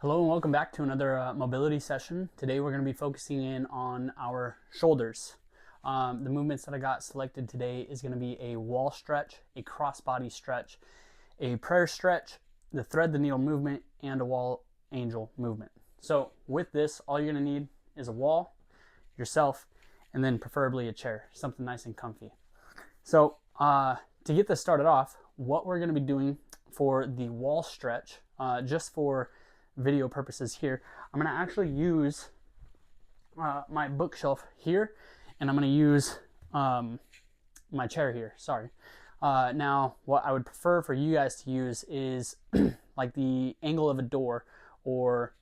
Hello and welcome back to another mobility session. Today we're going to be focusing in on our shoulders. The movements that I got selected today is going to be a wall stretch, a crossbody stretch, a prayer stretch, the thread the needle movement, and a wall angel movement. So with this, all you're going to need is a wall, yourself, and then preferably a chair, something nice and comfy. So to get this started off, what we're going to be doing for the wall stretch, just for video purposes here, I'm going to actually use my bookshelf here, and I'm going to use my chair here. Sorry. Now, what I would prefer for you guys to use is like the angle of a door, or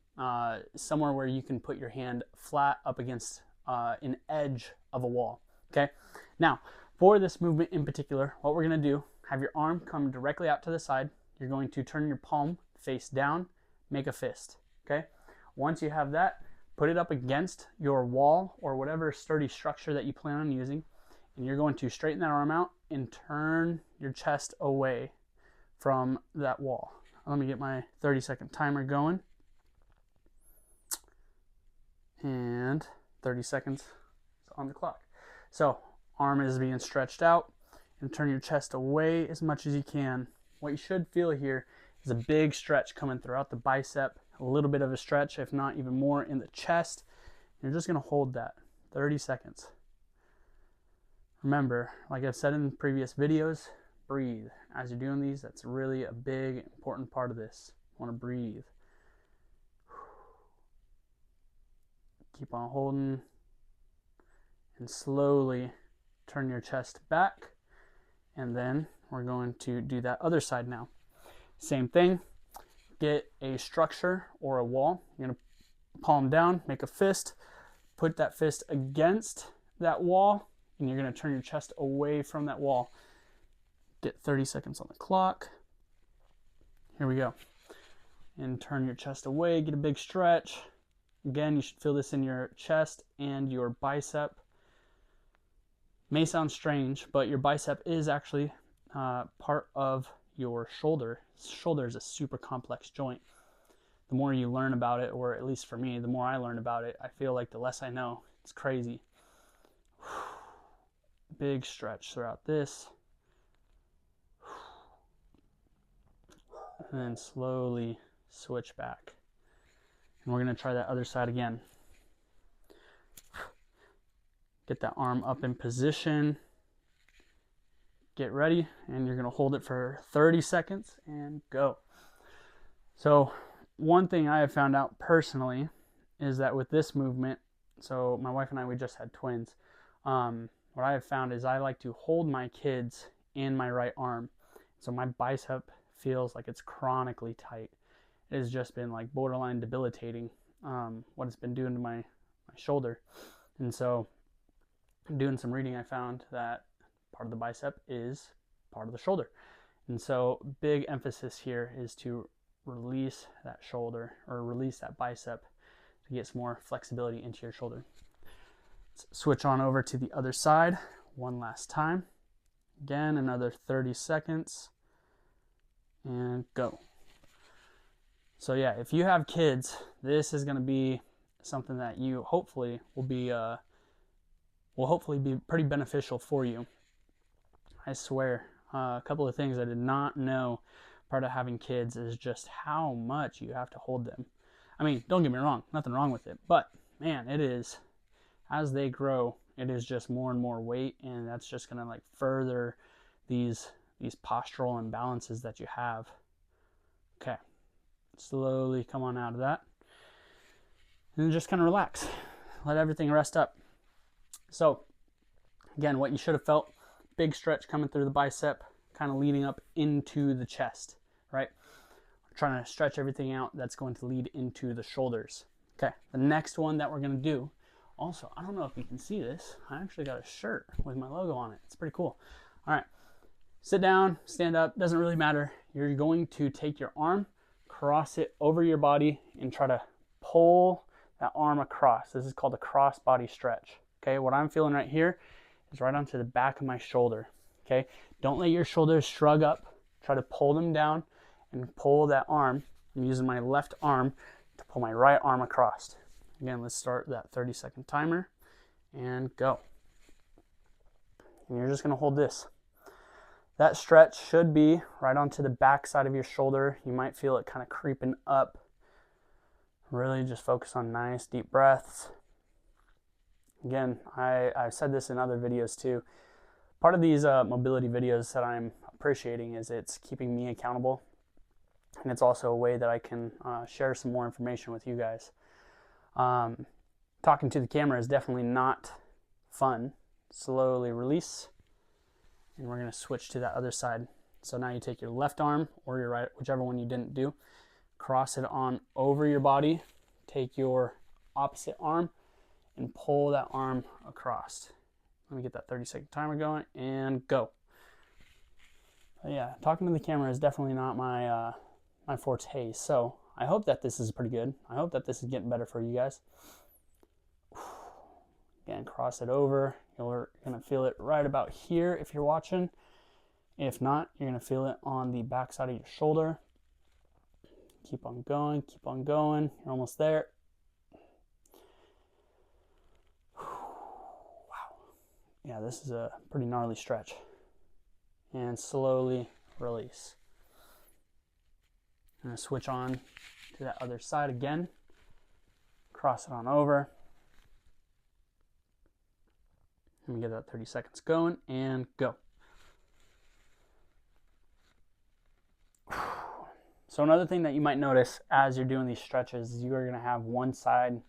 somewhere where you can put your hand flat up against an edge of a wall. Okay. Now, for this movement in particular, what we're going to do, have your arm come directly out to the side. You're going to turn your palm face down, make a fist. Okay. Once you have that, put it up against your wall or whatever sturdy structure that you plan on using, and you're going to straighten that arm out and turn your chest away from that wall. Let me get my 30-second timer going. And 30 seconds is on the clock. So arm is being stretched out, and turn your chest away as much as you can. What you should feel here is a big stretch coming throughout the bicep, a little bit of a stretch, if not even more, in the chest. You're just going to hold that 30 seconds. Remember, like I've said in previous videos, breathe. As you're doing these, that's really a big, important part of this. You want to breathe. Keep on holding, and slowly turn your chest back, and then we're going to do that other side now. Same thing, get a structure or a wall. You're going to palm down, make a fist, put that fist against that wall, and you're going to turn your chest away from that wall. Get 30 seconds on the clock. Here we go. And turn your chest away, get a big stretch. Again, you should feel this in your chest and your bicep. May sound strange, but your bicep is actually part of your shoulder. Shoulder is a super complex joint. The more you learn about it, or at least for me, the more I learn about it, I feel like the less I know. It's crazy. Big stretch throughout this. And then slowly switch back. And we're going to try that other side again. Get that arm up in position. Get ready, and you're going to hold it for 30 seconds and go. So one thing I have found out personally is that with this movement, so my wife and I, we just had twins. What I have found is I like to hold my kids in my right arm. So my bicep feels like it's chronically tight. It has just been like borderline debilitating, what it's been doing to my shoulder. And so doing some reading, I found that part of the bicep is part of the shoulder. And so big emphasis here is to release that shoulder, or release that bicep, to get some more flexibility into your shoulder. Let's switch on over to the other side one last time. Again, another 30 seconds and go. So yeah, if you have kids, this is going to be something that you hopefully will be pretty beneficial for you. I swear, a couple of things I did not know part of having kids is just how much you have to hold them. I mean, don't get me wrong, nothing wrong with it, but man, it is, as they grow, it is just more and more weight, and that's just going to like further these postural imbalances that you have. Okay, slowly come on out of that, and then just kind of relax, let everything rest up. So again, what you should have felt, big stretch coming through the bicep, kind of leading up into the chest, right? We're trying to stretch everything out that's going to lead into the shoulders. Okay, the next one that we're going to do, also, I don't know if you can see this, I actually got a shirt with my logo on it. It's pretty cool. All right, sit down, stand up, doesn't really matter. You're going to take your arm, cross it over your body, and try to pull that arm across. This is called a cross body stretch. Okay, what I'm feeling right here is right onto the back of my shoulder. Okay, don't let your shoulders shrug up. Try to pull them down and pull that arm. I'm using my left arm pull my right arm across. Again, let's start that 30-second timer and go. And you're just going to hold this. That stretch should be right onto the back side of your shoulder. You might feel it kind of creeping up. Really just focus on nice deep breaths. Again, I've said this in other videos too. Part of these mobility videos that I'm appreciating is it's keeping me accountable. And it's also a way that I can share some more information with you guys. Talking to the camera is definitely not fun. Slowly release. And we're going to switch to that other side. So now you take your left arm or your right, whichever one you didn't do. Cross it on over your body. Take your opposite arm and pull that arm across. Let me get that 30-second timer going and go. But yeah, talking to the camera is definitely not my my forte. So I hope that this is pretty good. I hope that this is getting better for you guys. Again, cross it over. You're going to feel it right about here if you're watching. If not, you're going to feel it on the back side of your shoulder. Keep on going, keep on going. You're almost there. Wow. Yeah, this is a pretty gnarly stretch. And slowly release. I'm going to switch on to that other side again. Cross it on over. Let me get that 30 seconds going and go. So another thing that you might notice as you're doing these stretches is you are going to have one side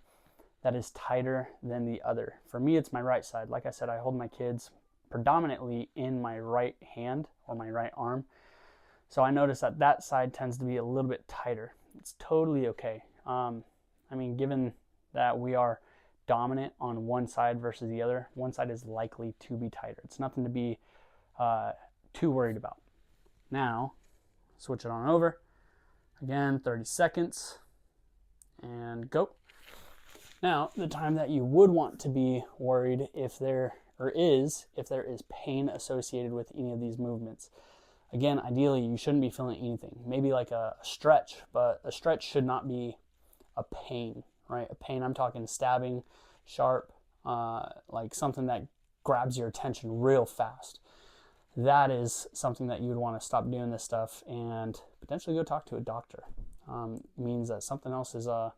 that is tighter than the other. For me, it's my right side. Like I said, I hold my kids predominantly in my right hand or my right arm. So I notice that that side tends to be a little bit tighter. It's totally okay. I mean, given that we are dominant on one side versus the other, one side is likely to be tighter. It's nothing to be too worried about. Now, switch it on over. Again, 30 seconds and go. Now, the time that you would want to be worried if there is pain associated with any of these movements. Again, ideally, you shouldn't be feeling anything. Maybe like a stretch, but a stretch should not be a pain, right? A pain, I'm talking stabbing, sharp, like something that grabs your attention real fast. That is something that you would want to stop doing this stuff and potentially go talk to a doctor. Means that something else is a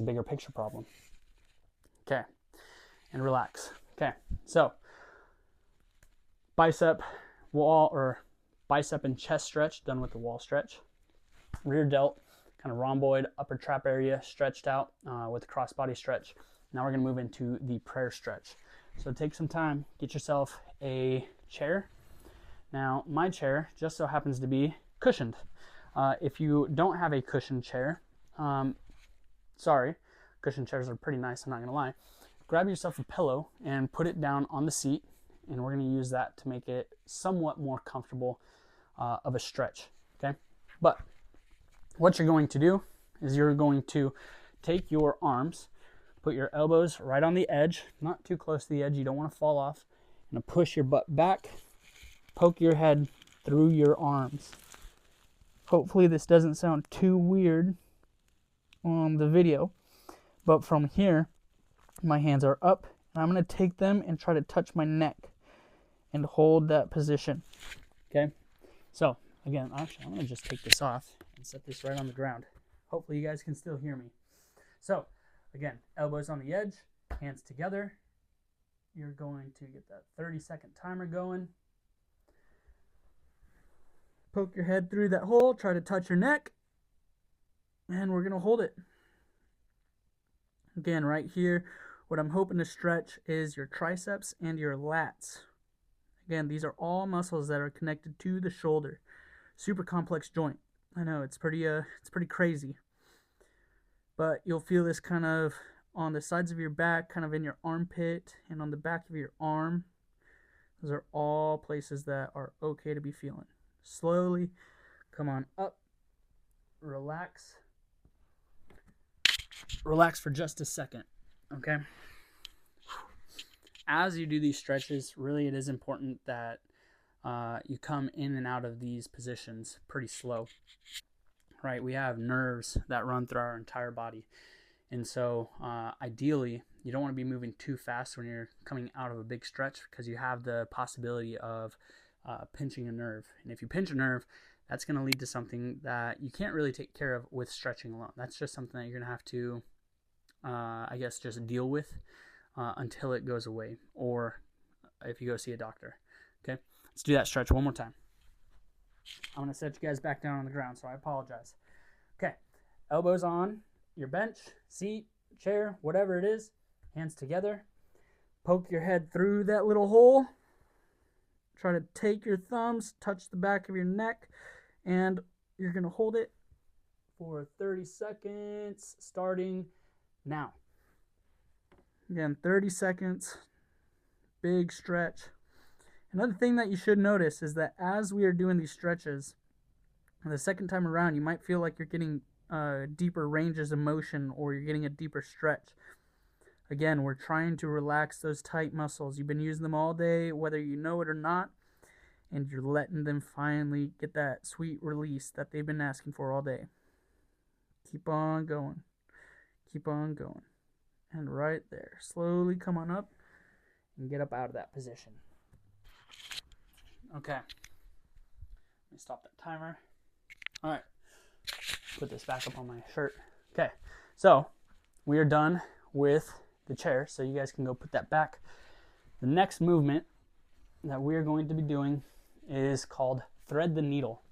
bigger picture problem. Okay, and relax. Okay, so bicep and chest stretch done with the wall stretch. Rear delt, kind of rhomboid, upper trap area stretched out with the crossbody stretch. Now we're going to move into the prayer stretch. So take some time, get yourself a chair. Now my chair just so happens to be cushioned. If you don't have a cushioned chair, sorry, cushioned chairs are pretty nice, I'm not going to lie. Grab yourself a pillow and put it down on the seat, and we're going to use that to make it somewhat more comfortable of a stretch, okay? But what you're going to do is you're going to take your arms, put your elbows right on the edge, not too close to the edge, you don't want to fall off, and push your butt back, poke your head through your arms. Hopefully this doesn't sound too weird on the video, but from here, my hands are up, and I'm going to take them and try to touch my neck and hold that position, okay? So, again, actually, I'm going to just take this off and set this right on the ground. Hopefully you guys can still hear me. So, again, elbows on the edge, hands together. You're going to get that 30-second timer going. Poke your head through that hole, try to touch your neck, and we're going to hold it. Again, right here, what I'm hoping to stretch is your triceps and your lats. Again, these are all muscles that are connected to the shoulder. Super complex joint. I know, it's pretty crazy. But you'll feel this kind of on the sides of your back, kind of in your armpit, and on the back of your arm. Those are all places that are okay to be feeling. Slowly come on up. Relax. Relax for just a second, okay? As you do these stretches, really it is important that you come in and out of these positions pretty slow. right? We have nerves that run through our entire body. And so ideally, you don't want to be moving too fast when you're coming out of a big stretch, because you have the possibility of pinching a nerve. And if you pinch a nerve, that's going to lead to something that you can't really take care of with stretching alone. That's just something that you're going to have to, I guess, just deal with until it goes away, or if you go see a doctor. Okay, let's do that stretch one more time. I'm going to set you guys back down on the ground, so I apologize. Okay, elbows on your bench, seat, chair, whatever it is, hands together. Poke your head through that little hole. Try to take your thumbs, touch the back of your neck, and you're going to hold it for 30 seconds, starting now. Again, 30 seconds, big stretch. Another thing that you should notice is that as we are doing these stretches, the second time around, you might feel like you're getting deeper ranges of motion, or you're getting a deeper stretch. Again, we're trying to relax those tight muscles. You've been using them all day, whether you know it or not, and you're letting them finally get that sweet release that they've been asking for all day. Keep on going. Keep on going. And right there, slowly come on up and get up out of that position. Okay. Let me stop that timer. All right. Put this back up on my shirt. Okay, so we are done with the chair, so you guys can go put that back. The next movement that we're going to be doing is called thread the needle.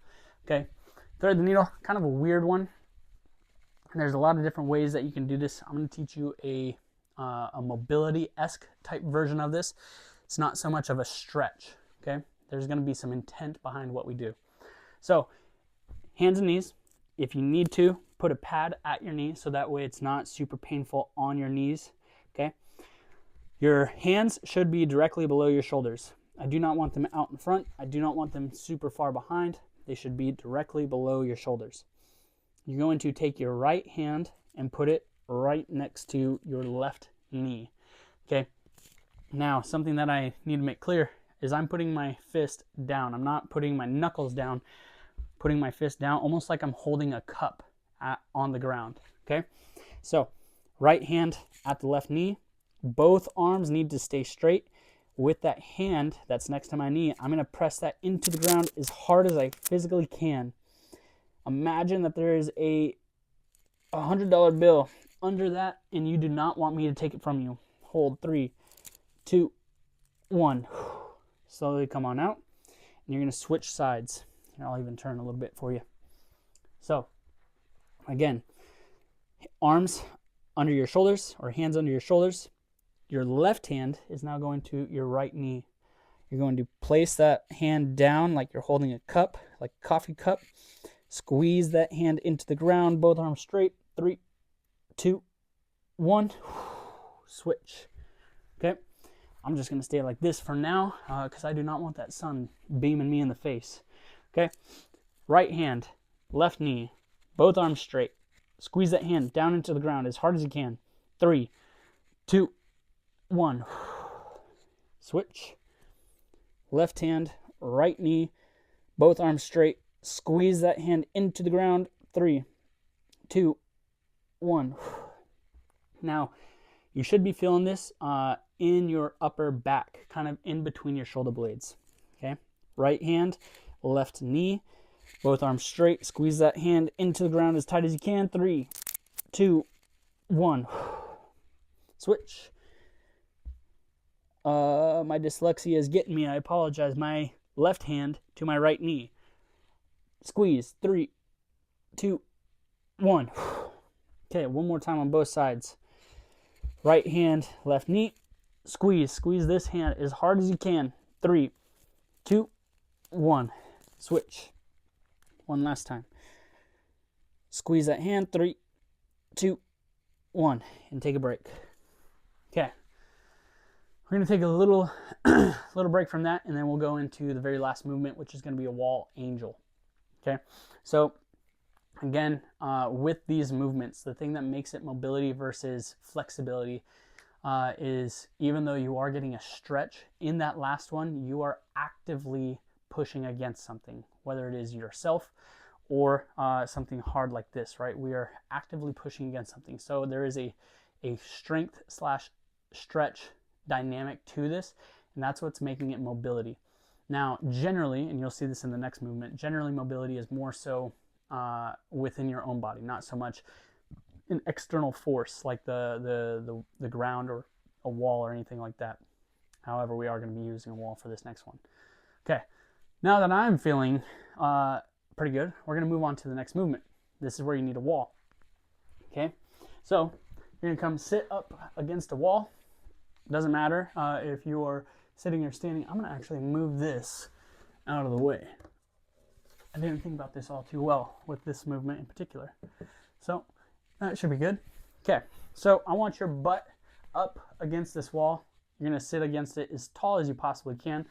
Okay, thread the needle, kind of a weird one. There's a lot of different ways that you can do this. I'm going to teach you a mobility-esque type version of this. It's not so much of a stretch. Okay, there's going to be some intent behind what we do. So hands and knees. If you need to, put a pad at your knee so that way it's not super painful on your knees, okay? Your hands should be directly below your shoulders. I do not want them out in front. I do not want them super far behind. They should be directly below your shoulders. You're going to take your right hand and put it right next to your left knee, okay? Now, something that I need to make clear is I'm putting my fist down. I'm not putting my knuckles down. Putting my fist down almost like I'm holding a cup on the ground, okay? So right hand at the left knee, both arms need to stay straight. With that hand that's next to my knee, I'm gonna press that into the ground as hard as I physically can. Imagine that there is a $100 bill under that and you do not want me to take it from you. Hold 3, 2, 1. Slowly come on out, and you're gonna switch sides. I'll even turn a little bit for you. So, again, arms under your shoulders or hands under your shoulders. Your left hand is now going to your right knee. You're going to place that hand down like you're holding a cup, like a coffee cup. Squeeze that hand into the ground, both arms straight. 3, 2, 1. Switch. Okay? I'm just going to stay like this for now because I do not want that sun beaming me in the face. Okay, right hand, left knee, both arms straight. Squeeze that hand down into the ground as hard as you can. 3, 2, 1. Switch. Left hand, right knee, both arms straight. Squeeze that hand into the ground. 3, 2, 1. Now, you should be feeling this in your upper back, kind of in between your shoulder blades. Okay, right hand, left knee, both arms straight. Squeeze that hand into the ground as tight as you can. 3, 2, 1. Switch. My dyslexia is getting me. I apologize. My left hand to my right knee. Squeeze. 3, 2, 1. Okay, one more time on both sides. Right hand, left knee. Squeeze. Squeeze this hand as hard as you can. 3, 2, 1. Switch. One last time. Squeeze that hand. 3, 2, 1. And take a break. Okay. We're going to take a little break from that, and then we'll go into the very last movement, which is going to be a wall angel. Okay. So, again, with these movements, the thing that makes it mobility versus flexibility is even though you are getting a stretch, in that last one, you are actively pushing against something, whether it is yourself or something hard like this, right? We are actively pushing against something. So there is a strength slash stretch dynamic to this, and that's what's making it mobility. Now, generally, and you'll see this in the next movement, generally mobility is more so within your own body, not so much an external force like the ground or a wall or anything like that. However, we are going to be using a wall for this next one. Okay, now that I'm feeling pretty good, we're going to move on to the next movement. This is where you need a wall. Okay, so you're going to come sit up against a wall. Doesn't matter if you are sitting or standing. I'm going to actually move this out of the way. I didn't think about this all too well with this movement in particular. So that should be good. Okay, so I want your butt up against this wall. You're going to sit against it as tall as you possibly can.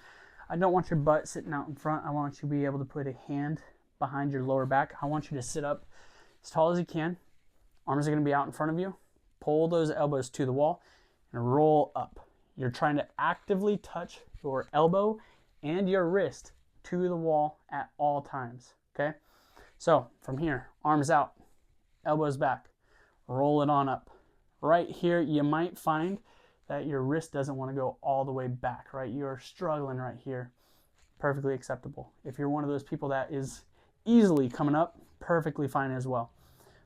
I don't want your butt sitting out in front. I want you to be able to put a hand behind your lower back. I want you to sit up as tall as you can. Arms are going to be out in front of you. Pull those elbows to the wall and roll up. You're trying to actively touch your elbow and your wrist to the wall at all times, okay? So from here, arms out, elbows back, roll it on up. Right here, you might find that your wrist doesn't want to go all the way back, right? You're struggling right here. Perfectly acceptable. If you're one of those people that is easily coming up, perfectly fine as well.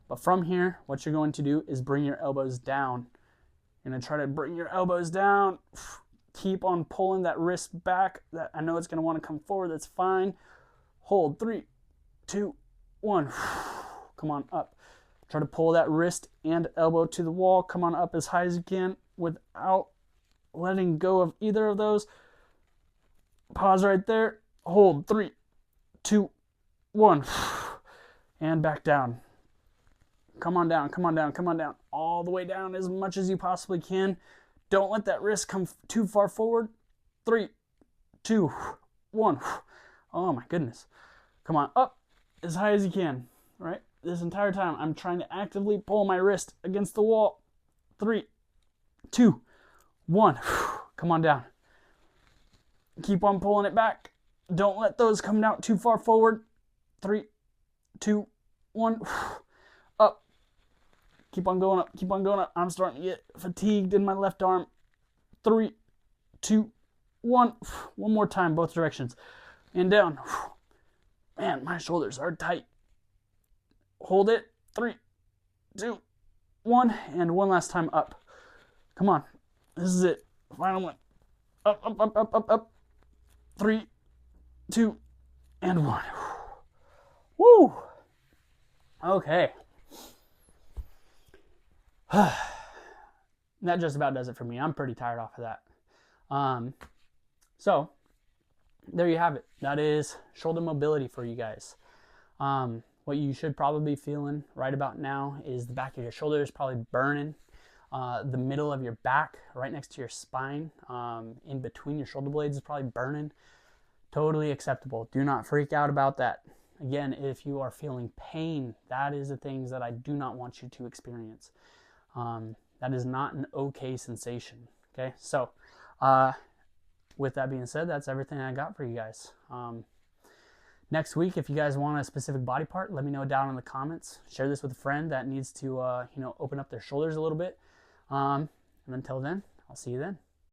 But from here, what you're going to do is bring your elbows down. You're going to try to bring your elbows down. Keep on pulling that wrist back. That I know it's going to want to come forward. That's fine. Hold. 3, 2, 1. Come on up. Try to pull that wrist and elbow to the wall. Come on up as high as you can without letting go of either of those. Pause right there. Hold. 3, 2, 1. And back down. Come on down, come on down, come on down. All the way down as much as you possibly can. Don't let that wrist come too far forward. 3, 2, 1. Oh my goodness. Come on, up as high as you can, right? This entire time, I'm trying to actively pull my wrist against the wall. 3, 2, 1. Come on down. Keep on pulling it back. Don't let those come out too far forward. 3, 2, 1. Up. Keep on going up. Keep on going up. I'm starting to get fatigued in my left arm. 3, 2, 1. One more time, both directions. And down. Man, my shoulders are tight. Hold it. 3, 2, 1. And one last time up. Come on. This is it. Final one. Up, up, up, up, up, up. 3, 2, and 1. Woo! Okay. That just about does it for me. I'm pretty tired off of that. So there you have it. That is shoulder mobility for you guys. What you should probably be feeling right about now is the back of your shoulders probably burning. The middle of your back, right next to your spine, in between your shoulder blades is probably burning. Totally acceptable. Do not freak out about that. Again, if you are feeling pain, that is the things that I do not want you to experience. That is not an okay sensation. Okay, so with that being said, that's everything I got for you guys. Next week, if you guys want a specific body part, let me know down in the comments. Share this with a friend that needs to open up their shoulders a little bit. And until then, I'll see you then.